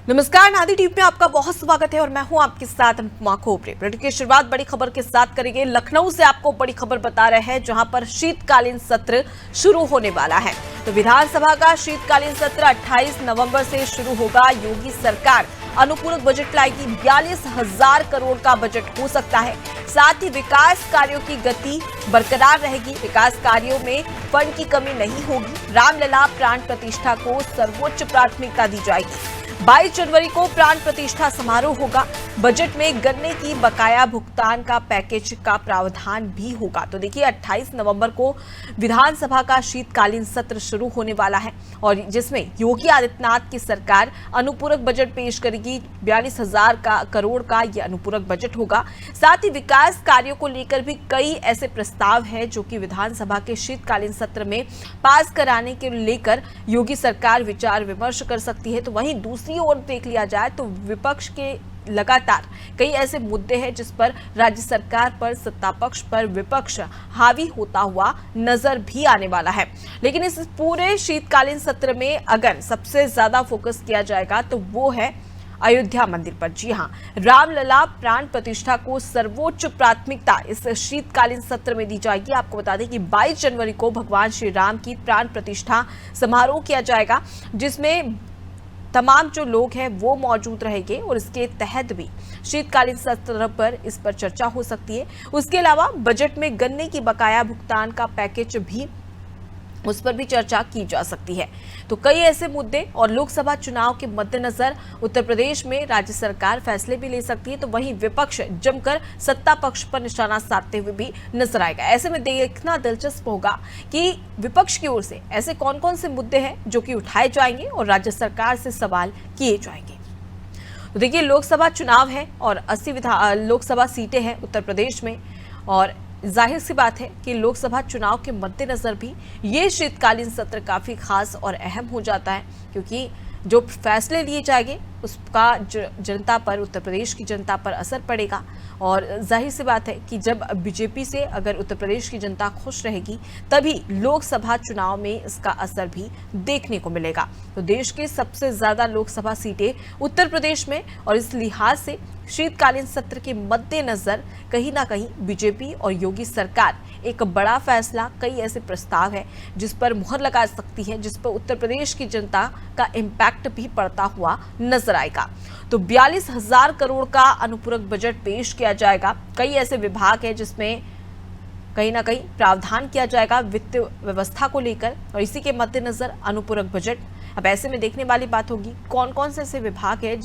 नमस्कार, नादी टीवी में आपका बहुत स्वागत है और मैं हूं आपके साथ अनुपमा खोपड़े। बुलेटिन की शुरुआत बड़ी खबर के साथ करेंगे। लखनऊ से आपको बड़ी खबर बता रहे हैं, जहां पर शीतकालीन सत्र शुरू होने वाला है। तो विधानसभा का शीतकालीन सत्र 28 नवंबर से शुरू होगा। योगी सरकार अनुपूरक बजट लाएगी। 42,000 करोड़ का बजट हो सकता है। साथ ही विकास कार्यों की गति बरकरार रहेगी। विकास कार्यों में फंड की कमी नहीं होगी। रामलला प्राण प्रतिष्ठा को सर्वोच्च प्राथमिकता दी जाएगी। 22 जनवरी को प्राण प्रतिष्ठा समारोह होगा। बजट में गन्ने की बकाया भुगतान का पैकेज का प्रावधान भी होगा। तो देखिए, 28 नवंबर को विधानसभा का शीतकालीन सत्र शुरू होने वाला है और जिसमें योगी आदित्यनाथ की सरकार अनुपूरक बजट पेश करेगी। 42,000 करोड़ का यह अनुपूरक बजट होगा। साथ ही विकास कार्यों को लेकर भी कई ऐसे प्रस्ताव हैं जो कि विधानसभा के शीतकालीन सत्र में पास कराने के लेकर योगी सरकार विचार विमर्श कर सकती है। तो वहीं दूसरी ओर देख लिया जाए तो विपक्ष के लगातार कई ऐसे मुद्दे हैं जिस पर राज्य सरकार पर, सत्ता पक्ष पर विपक्ष हावी होता हुआ नजर भी आने वाला है। लेकिन इस पूरे शीतकालीन सत्र में अगर सबसे ज्यादा फोकस किया जाएगा तो वो है अयोध्या मंदिर पर। जी हां, रामलला प्राण प्रतिष्ठा को सर्वोच्च प्राथमिकता इस शीतकालीन सत्र में दी जाएगी। आपको बता दें कि 22 जनवरी को भगवान श्री राम की प्राण प्रतिष्ठा समारोह किया जाएगा, जिसमें तमाम जो लोग हैं वो मौजूद रहेंगे और इसके तहत भी शीतकालीन सत्र पर इस पर चर्चा हो सकती है। उसके अलावा बजट में गन्ने की बकाया भुगतान का पैकेज भी, उस पर भी चर्चा की जा सकती है। तो कई ऐसे मुद्दे और लोकसभा चुनाव के मद्देनजर उत्तर प्रदेश में राज्य सरकार फैसले भी ले सकती है। तो वहीं विपक्ष जमकर सत्ता पक्ष पर निशाना साधते हुए भी नजर आएगा। ऐसे में देखना दिलचस्प होगा कि विपक्ष की ओर से ऐसे कौन कौन से मुद्दे हैं जो कि उठाए जाएंगे और राज्य सरकार से सवाल किए जाएंगे। तो देखिए, लोकसभा चुनाव है और 80 लोकसभा सीटें हैं उत्तर प्रदेश में और जाहिर सी बात है कि लोकसभा चुनाव के मद्देनजर भी ये शीतकालीन सत्र काफी खास और अहम हो जाता है, क्योंकि जो फैसले लिए जाएंगे उसका जनता पर, उत्तर प्रदेश की जनता पर असर पड़ेगा। और जाहिर सी बात है कि जब बीजेपी से अगर उत्तर प्रदेश की जनता खुश रहेगी तभी लोकसभा चुनाव में इसका असर भी देखने को मिलेगा। तो देश के सबसे ज्यादा लोकसभा सीटें उत्तर प्रदेश में और इस लिहाज से शीतकालीन सत्र के मद्देनजर कहीं ना कहीं बीजेपी और योगी सरकार एक बड़ा फैसला, कई ऐसे प्रस्ताव है जिस पर मुहर लगा सकती है, जिस पर उत्तर प्रदेश की जनता का इम्पैक्ट भी पड़ता हुआ नजर आएगा। तो 42,000 करोड़ का अनुपूरक बजट पेश किया जाएगा। कई ऐसे विभाग है जिसमें कहीं ना कहीं प्रावधान किया जाएगा वित्त व्यवस्था को लेकर और इसी के मद्देनजर अनुपूरक बजट। अब ऐसे में देखने वाली बात होगी कौन कौन से ऐसे विभाग है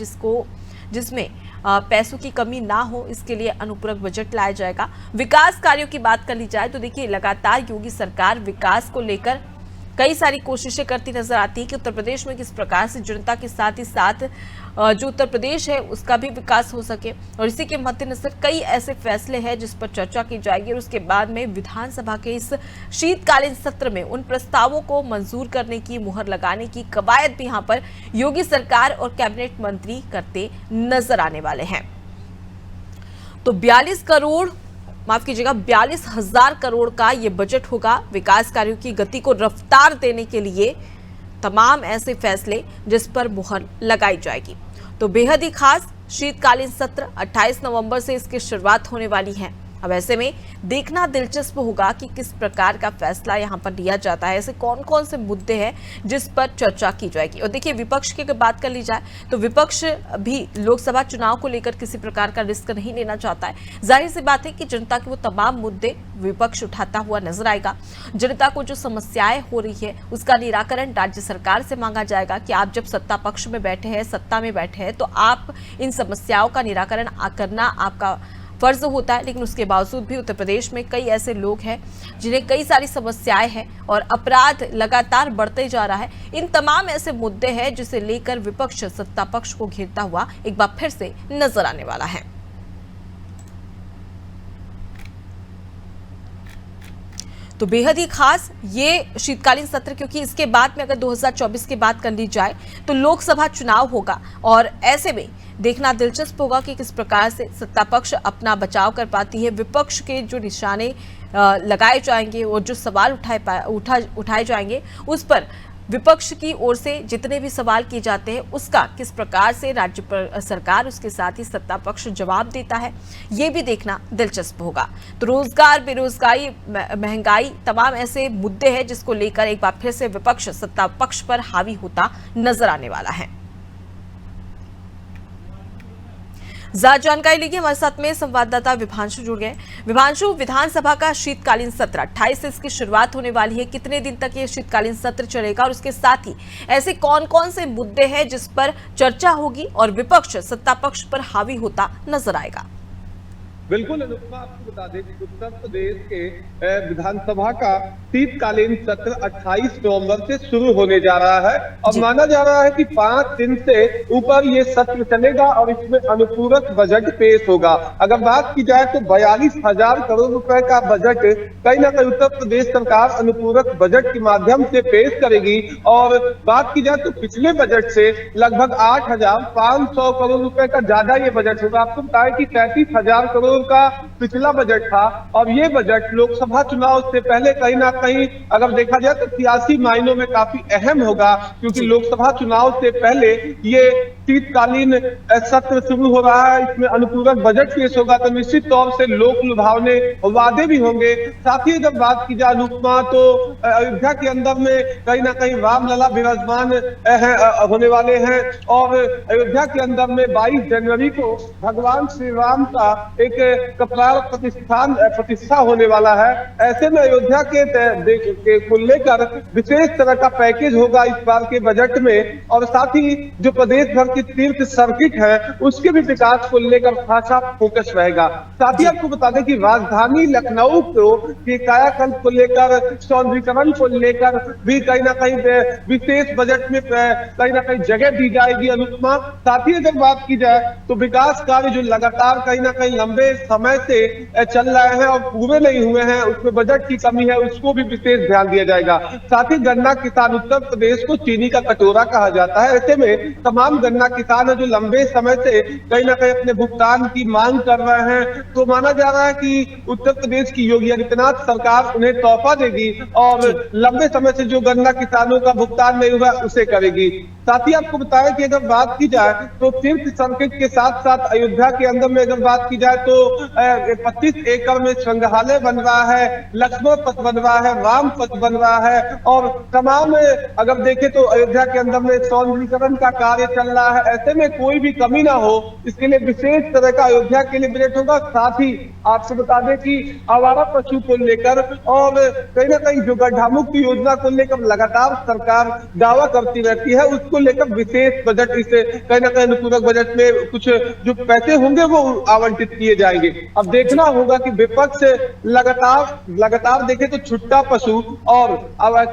जिसमें पैसों की कमी ना हो, इसके लिए अनुपूरक बजट लाया जाएगा। विकास कार्यों की बात कर ली जाए तो देखिए, लगातार योगी सरकार विकास को लेकर कई सारी कोशिशें करती नजर आती है कि उत्तर प्रदेश में किस प्रकार से जनता के साथ ही साथ जो उत्तर प्रदेश है उसका भी विकास हो सके। और इसी के मद्देनजर कई ऐसे फैसले हैं जिस पर चर्चा की जाएगी और उसके बाद में विधानसभा के इस शीतकालीन सत्र में उन प्रस्तावों को मंजूर करने की, मुहर लगाने की कवायद भी यहाँ पर योगी सरकार और कैबिनेट मंत्री करते नजर आने वाले हैं। तो 42,000 करोड़ का ये बजट होगा। विकास कार्यों की गति को रफ्तार देने के लिए तमाम ऐसे फैसले जिस पर मुहर लगाई जाएगी। तो बेहद ही खास शीतकालीन सत्र 28 नवंबर से इसकी शुरुआत होने वाली है। अब ऐसे में देखना दिलचस्प होगा कि किस प्रकार का फैसला यहाँ पर लिया जाता है। ऐसे कौन कौन से मुद्दे हैं जिस पर चर्चा की जाएगी। और देखिए, विपक्ष की अगर बात कर ली जाए तो विपक्ष भी लोकसभा चुनाव को लेकर किसी प्रकार का रिस्क नहीं लेना चाहता है। जाहिर सी बात है कि जनता के वो तमाम मुद्दे विपक्ष उठाता हुआ नजर आएगा। जनता को जो समस्याएं हो रही है उसका निराकरण राज्य सरकार से मांगा जाएगा कि आप जब सत्ता पक्ष में बैठे हैं, सत्ता में बैठे हैं, तो आप इन समस्याओं का निराकरण करना आपका फर्ज होता है। लेकिन उसके बावजूद भी उत्तर प्रदेश में कई ऐसे लोग हैं जिन्हें कई सारी समस्याएं हैं और अपराध लगातार बढ़ते जा रहा है। इन तमाम ऐसे मुद्दे हैं जिसे लेकर विपक्ष सत्ता पक्ष को घेरता हुआ एक बार फिर से नजर आने वाला है। तो बेहद ही खास ये शीतकालीन सत्र, क्योंकि इसके बाद में अगर 2024 की बात कर ली जाए तो लोकसभा चुनाव होगा और ऐसे में देखना दिलचस्प होगा कि किस प्रकार से सत्ता पक्ष अपना बचाव कर पाती है। विपक्ष के जो निशाने लगाए जाएंगे और जो सवाल उठाए जाएंगे उस पर विपक्ष की ओर से जितने भी सवाल किए जाते हैं उसका किस प्रकार से राज्य पर सरकार उसके साथ ही सत्ता पक्ष जवाब देता है, ये भी देखना दिलचस्प होगा। तो रोजगार, बेरोजगारी, महंगाई, तमाम ऐसे मुद्दे हैं जिसको लेकर एक बार फिर से विपक्ष सत्ता पक्ष पर हावी होता नजर आने वाला है। ज्यादा जानकारी लेंगे, हमारे साथ में संवाददाता विभांशु जुड़ गए। विभांशु, विधानसभा का शीतकालीन सत्र 28 से इसकी शुरुआत होने वाली है। कितने दिन तक ये शीतकालीन सत्र चलेगा और उसके साथ ही ऐसे कौन कौन से मुद्दे हैं जिस पर चर्चा होगी और विपक्ष सत्ता पक्ष पर हावी होता नजर आएगा? बिल्कुल अनुपमा, आपको बता दें कि उत्तर प्रदेश के विधानसभा का शीतकालीन सत्र 28 नवंबर से शुरू होने जा रहा है और माना जा रहा है कि 5 दिन से ऊपर ये सत्र चलेगा और इसमें अनुपूरक बजट पेश होगा। अगर बात की जाए तो 42,000 करोड़ रुपए का बजट कहीं ना कहीं उत्तर प्रदेश सरकार अनुपूरक बजट के माध्यम से पेश करेगी। और बात की जाए तो पिछले बजट से लगभग 8,500 करोड़ रुपए का ज्यादा ये बजट होगा। आपको बताएं कि 33,000 करोड़ का पिछला बजट था और ये बजट लोकसभा चुनाव से पहले कहीं ना कहीं अगर देखा जाए तो सियासी मायनों में काफी अहम होगा, क्योंकि लोकसभा चुनाव से पहले ये शीतकालीन सत्र शुरू हो रहा है। इसमें अनुपूरक बजट पेश होगा तो निश्चित तौर से लोक लुभावने वादे भी होंगे। साथ ही जब बात की जाए अनुपमा, तो अयोध्या के अंदर में कहीं ना कहीं रामलला विराजमान होने वाले हैं और अयोध्या के अंदर में 22 जनवरी को भगवान श्री राम का एक कपाल प्रतिष्ठा होने वाला है। ऐसे में अयोध्या के को लेकर विशेष तरह का पैकेज होगा इस बार के बजट में और साथ ही जो प्रदेश भर की तीर्थ सर्किट है उसके भी विकास को लेकर खासा फोकस रहेगा। साथ ही आपको बता दें कि राजधानी लखनऊ को कायाकल्प को लेकर, सौंदर्यीकरण को लेकर भी कहीं ना कहीं विशेष बजट में कहीं ना कहीं जगह दी जाएगी अनुपमा। साथ ही अगर बात की जाए तो विकास कार्य जो लगातार कहीं ना कहीं लंबे समय से चल रहे हैं और पूरे नहीं हुए हैं, उसमें बजट की कमी है, उसको भी विशेष ध्यान दिया जाएगा। साथ ही गन्ना किसान, उत्तर प्रदेश को चीनी का कटोरा कहा जाता है, ऐसे में तमाम गन्ना किसान है जो लंबे समय से कहीं ना कहीं अपने भुगतान की मांग कर रहे हैं, तो माना जा रहा है कि उत्तर प्रदेश की योगी आदित्यनाथ सरकार उन्हें तोहफा देगी और लंबे समय से जो गन्ना किसानों का भुगतान नहीं हुआ उसे करेगी। साथ ही आपको बताया कि अगर बात की जाए तो तीर्थ सर्किट के साथ साथ अयोध्या के अंदर में अगर बात की जाए तो 25 एकड़ में संग्रहालय बन रहा है, लक्ष्मण पथ बन रहा है, राम पथ बन रहा है और तमाम अगर देखें तो अयोध्या के अंदर में सौंदर्यीकरण का कार्य चल रहा है। ऐसे में कोई भी कमी ना हो इसके लिए विशेष तरह का अयोध्या के लिए बजट होगा। साथ ही आपसे बता दें कि आवारा पशु को लेकर और कहीं ना कहीं जो गड्ढा मुक्त योजना को लेकर लगातार सरकार दावा करती रहती है, उसको लेकर विशेष बजट इस कहीं ना कहीं अनुपूरक बजट में कुछ जो पैसे होंगे वो आवंटित किए जाएंगे। अब देखना होगा कि विपक्ष लगातार देखे तो छुट्टा पशु और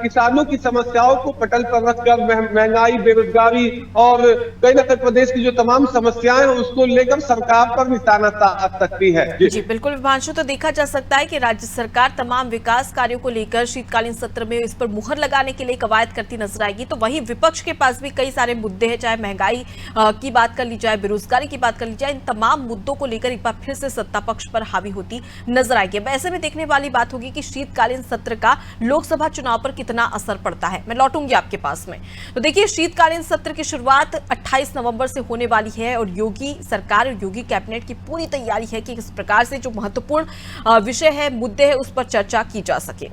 किसानों की समस्याओं को पटल पर रखकर महंगाई, बेरोजगारी और कहीं ना कहीं प्रदेश की जो तमाम समस्याएं हैं उसको लेकर सरकार पर निशाना साध सकती है। जी बिल्कुल विभांशु, तो देखा जा सकता है कि राज्य सरकार तमाम विकास कार्यों को लेकर शीतकालीन सत्र में इस पर मुहर लगाने के लिए कवायद करती नजर आएगी। तो वहीं विपक्ष के पास भी कई सारे मुद्दे हैं, चाहे महंगाई की बात कर ली जाए, बेरोजगारी की बात कर ली जाए, इन तमाम मुद्दों को लेकर एक बार फिर से सत्ता पक्ष पर हावी होती नजर आएगी। अब ऐसे में देखने वाली बात होगी कि शीतकालीन सत्र का लोकसभा चुनाव पर कितना असर पड़ता है। मैं लौटूंगी आपके पास में। तो देखिए, शीतकालीन सत्र की शुरुआत 28 नवंबर से होने वाली है और योगी सरकार और योगी कैबिनेट की पूरी तैयारी है कि किस प्रकार से जो महत्वपूर्ण विषय है, मुद्दे हैं, उस पर चर्चा की जा सके।